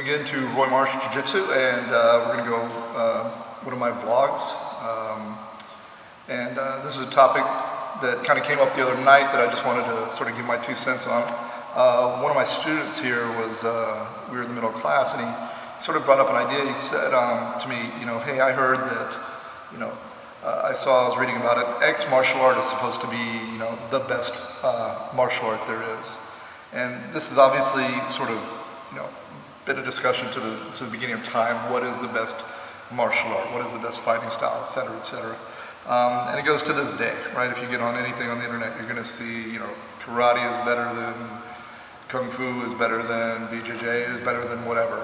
again to Roy Marsh Jiu-Jitsu, and we're going to go one of my vlogs. This is a topic that kind of came up the other night that I just wanted to sort of give my 2 cents on. One of my students here was, we were in the middle of class, and he sort of brought up an idea. He said to me, hey, I heard that, I was reading about it, X martial art is supposed to be, the best martial art there is. And this is obviously sort of, been a discussion to the beginning of time. What is the best martial art? What is the best fighting style, et cetera, et cetera. And it goes to this day, right? If you get on anything on the internet, you're gonna see, karate is better than Kung Fu, is better than BJJ, is better than whatever.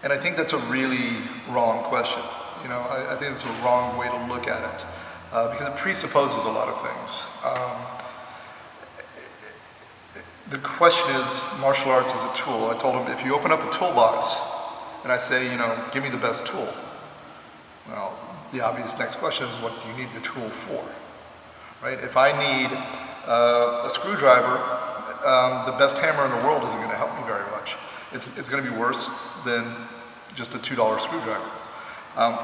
And I think that's a really wrong question. I think it's a wrong way to look at it because it presupposes a lot of things. The question is, martial arts is a tool. I told him, if you open up a toolbox and I say, give me the best tool. Well, the obvious next question is, what do you need the tool for, right? If I need a screwdriver, the best hammer in the world isn't gonna help me very much. It's gonna be worse than just a $2 screwdriver.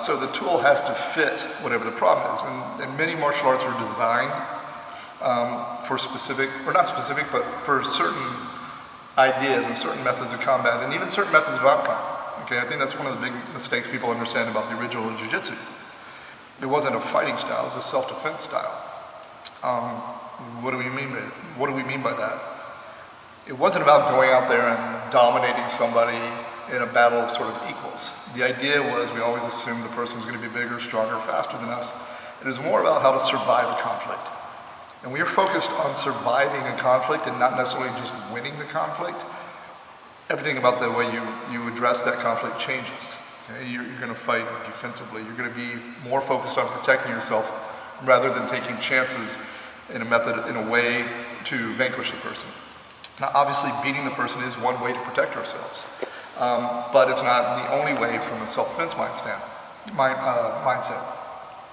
So the tool has to fit whatever the problem is. And many martial arts are designed for specific, or not specific, but for certain ideas and certain methods of combat, and even certain methods of outcome. Okay, I think that's one of the big mistakes people understand about the original Jiu-Jitsu. It wasn't a fighting style, it was a self-defense style. What do we mean by that? It wasn't about going out there and dominating somebody in a battle of sort of equals. The idea was we always assumed the person was going to be bigger, stronger, faster than us. It was more about how to survive a conflict. And we are focused on surviving a conflict and not necessarily just winning the conflict. Everything about the way you address that conflict changes. Okay? You're going to fight defensively. You're going to be more focused on protecting yourself rather than taking chances in a way to vanquish the person. Now, obviously, beating the person is one way to protect ourselves, but it's not the only way from a self-defense mindset.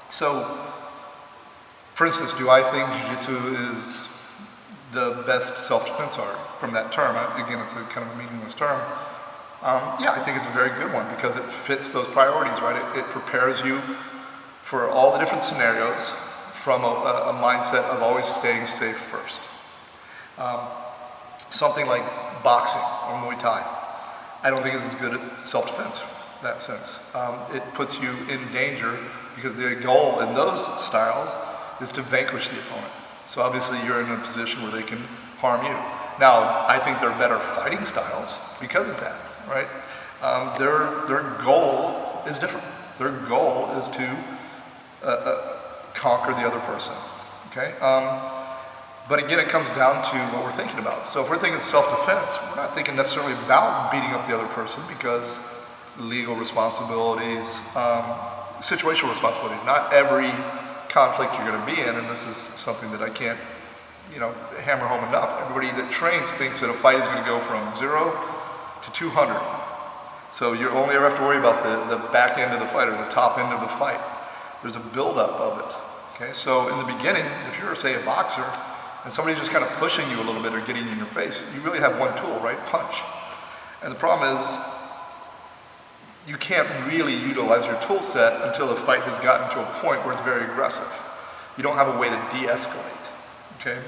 So, for instance, do I think Jiu-Jitsu is the best self-defense art from that term? Again, it's a kind of a meaningless term. Yeah, I think it's a very good one because it fits those priorities, right? It prepares you for all the different scenarios from a mindset of always staying safe first. Something like boxing or Muay Thai, I don't think is as good at self-defense in that sense. It puts you in danger because the goal in those styles is to vanquish the opponent. So obviously you're in a position where they can harm you. Now, I think they're better fighting styles because of that, right? Their goal is different. Their goal is to conquer the other person, okay? But again, it comes down to what we're thinking about. So if we're thinking self-defense, we're not thinking necessarily about beating up the other person because legal responsibilities, situational responsibilities, not every conflict you're going to be in, and this is something that I can't, hammer home enough. Everybody that trains thinks that a fight is going to go from 0 to 200. So you only ever have to worry about the back end of the fight or the top end of the fight. There's a buildup of it. Okay, so in the beginning, if you're, say, a boxer, and somebody's just kind of pushing you a little bit or getting in your face, you really have one tool, right? Punch. And the problem is, you can't really utilize your tool set until the fight has gotten to a point where it's very aggressive. You don't have a way to de-escalate, okay?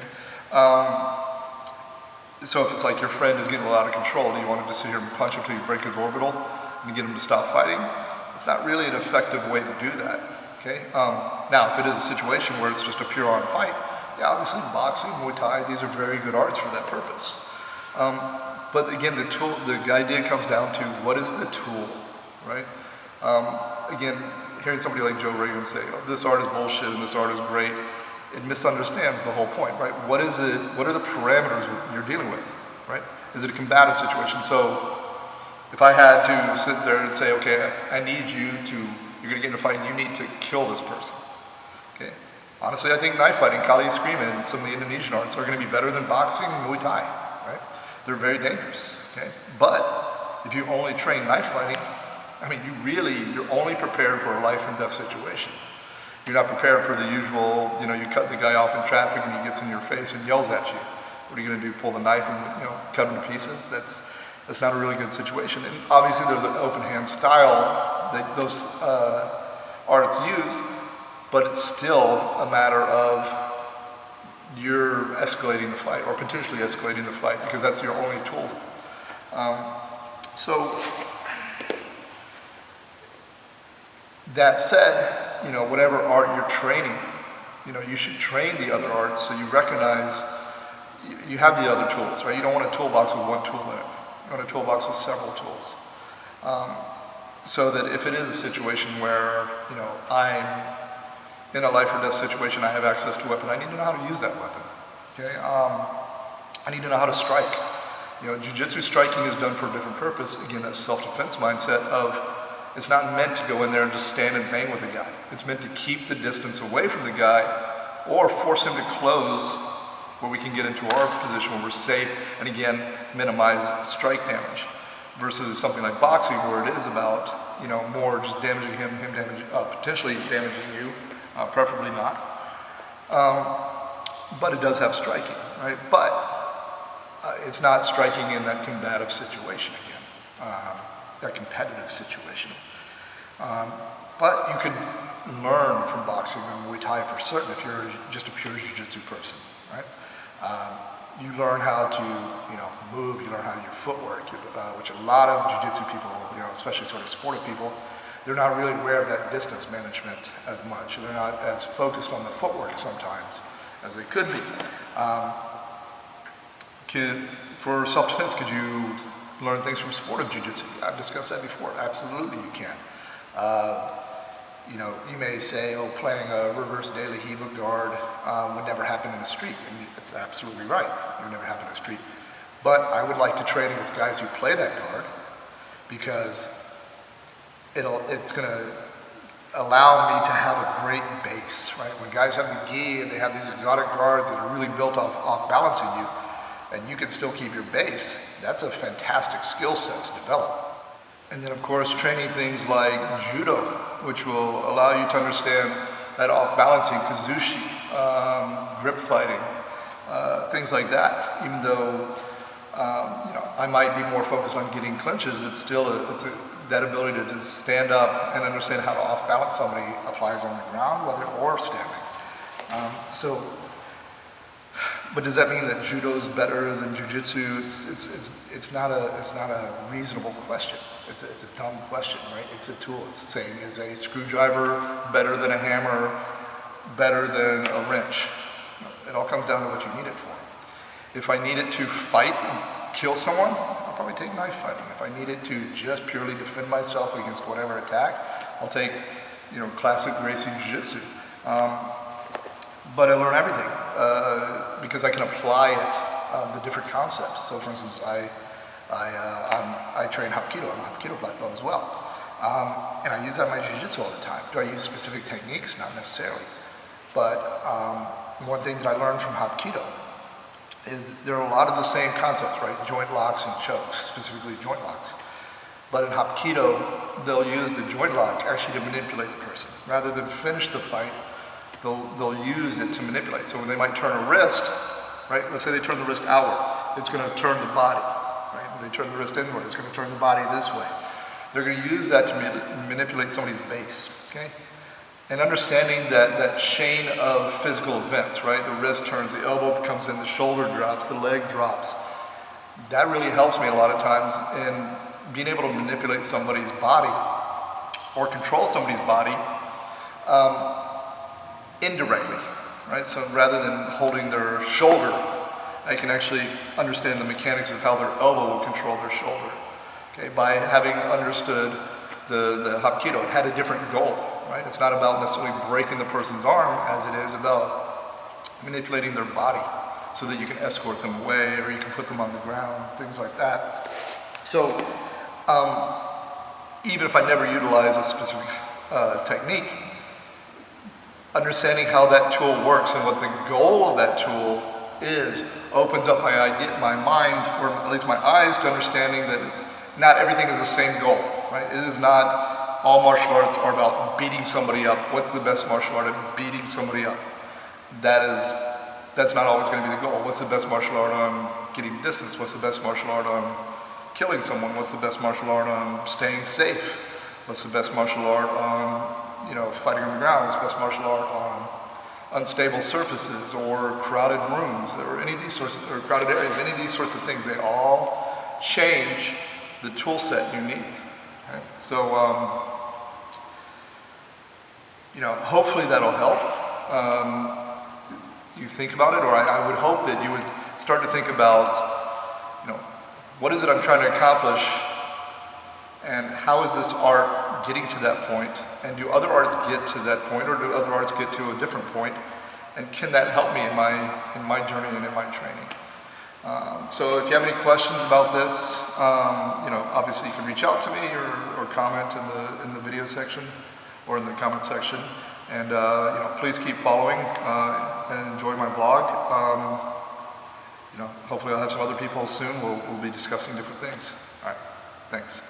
So if it's like your friend is getting a lot of control, do you want to just sit here and punch him until you break his orbital and get him to stop fighting? It's not really an effective way to do that, okay? Now, if it is a situation where it's just a pure on fight, yeah, obviously boxing, Muay Thai, these are very good arts for that purpose. But again, the idea comes down to what is the tool, right? Again, hearing somebody like Joe Rogan say, oh, this art is bullshit and this art is great, it misunderstands the whole point, right? What is it? What are the parameters you're dealing with, right? Is it a combative situation? So if I had to sit there and say, okay, I need you to, you're gonna get in a fight and you need to kill this person, okay? Honestly, I think knife fighting, Kali Eskrima, and some of the Indonesian arts are gonna be better than boxing and Muay Thai, right? They're very dangerous, okay? But if you only train knife fighting, I mean, you're only prepared for a life and death situation. You're not prepared for the usual, you cut the guy off in traffic and he gets in your face and yells at you. What are you gonna do, pull the knife and, cut him to pieces? That's not a really good situation. And obviously there's an open hand style that those arts use, but it's still a matter of you're escalating the fight, or potentially escalating the fight, because that's your only tool. So that said, you know, whatever art you're training, you know, you should train the other arts so you recognize you have the other tools, right? You don't want a toolbox with one tool in it. You want a toolbox with several tools. So that if it is a situation where, you know, I'm in a life or death situation, I have access to a weapon, I need to know how to use that weapon, okay? I need to know how to strike. You know, jiu-jitsu striking is done for a different purpose. Again, that self-defense mindset of, it's not meant to go in there and just stand and bang with a guy. It's meant to keep the distance away from the guy, or force him to close where we can get into our position where we're safe, and again, minimize strike damage. Versus something like boxing, where it is about, you know, more just damaging him damaging, potentially damaging you, preferably not. But it does have striking, right? But it's not striking in that combative situation again, that competitive situation. But you could learn from boxing and Muay Thai for certain if you're just a pure jiu-jitsu person, right? You learn how to, you know, move, you learn how to do your footwork, which a lot of jiu-jitsu people, you know, especially sort of sportive people, they're not really aware of that distance management as much. They're not as focused on the footwork sometimes as they could be. For self-defense, could you learn things from sportive jiu-jitsu? I've discussed that before. Absolutely you can. You know, you may say, oh, playing a reverse de la Hiva guard would never happen in the street, and it's absolutely right. It would never happen in the street. But I would like to train with guys who play that guard, because it's going to allow me to have a great base, right? When guys have the gi and they have these exotic guards that are really built off balancing you, and you can still keep your base, that's a fantastic skill set to develop. And then of course training things like Judo, which will allow you to understand that off-balancing, kazushi, grip fighting, things like that. Even though you know, I might be more focused on getting clinches, it's still that ability to just stand up and understand how to off-balance somebody applies on the ground, whether or standing. But does that mean that Judo is better than Jiu-Jitsu? It's not a reasonable question. It's a dumb question, right? It's a tool. It's the same. Is a screwdriver better than a hammer, better than a wrench? It all comes down to what you need it for. If I need it to fight and kill someone, I'll probably take knife fighting. If I need it to just purely defend myself against whatever attack, I'll take, you know, classic Gracie Jiu-Jitsu. But I learn everything because I can apply it, the different concepts. So for instance, I train Hapkido. I'm a Hapkido black belt as well. And I use that in my Jiu-Jitsu all the time. Do I use specific techniques? Not necessarily. But one thing that I learned from Hapkido is there are a lot of the same concepts, right? Joint locks and chokes, specifically joint locks. But in Hapkido, they'll use the joint lock actually to manipulate the person. Rather than finish the fight, they'll use it to manipulate. So when they might turn a wrist, right? Let's say they turn the wrist outward, it's going to turn the body, right? When they turn the wrist inward, it's going to turn the body this way. They're going to use that to manipulate somebody's base, okay? And understanding that chain of physical events, right? The wrist turns, the elbow comes in, the shoulder drops, the leg drops. That really helps me a lot of times in being able to manipulate somebody's body or control somebody's body indirectly, right? So rather than holding their shoulder, I can actually understand the mechanics of how their elbow will control their shoulder. Okay, by having understood the Hapkido, it had a different goal, right? It's not about necessarily breaking the person's arm as it is about manipulating their body so that you can escort them away or you can put them on the ground, things like that. So even if I never utilize a specific technique, understanding how that tool works and what the goal of that tool is opens up my mind, or at least my eyes, to understanding that not everything is the same goal, right? It is not all martial arts are about beating somebody up. What's the best martial art at beating somebody up? That's not always going to be the goal. What's the best martial art on getting distance? What's the best martial art on killing someone? What's the best martial art on staying safe? What's the best martial art on, you know, fighting on the ground? What's the best martial art on unstable surfaces or crowded rooms or any of these sorts of, or crowded areas? Any of these sorts of things, they all change the tool set you need. Right? So, you know, hopefully that'll help. You think about it, or I would hope that you would start to think about, you know, what is it I'm trying to accomplish, and how is this art getting to that point, and do other arts get to that point, or do other arts get to a different point, and can that help me in my journey and in my training? So if you have any questions about this, you know, obviously you can reach out to me or comment in the video section or in the comment section, and you know, please keep following and enjoy my vlog. You know, hopefully I'll have some other people soon. We'll be discussing different things. All right, thanks.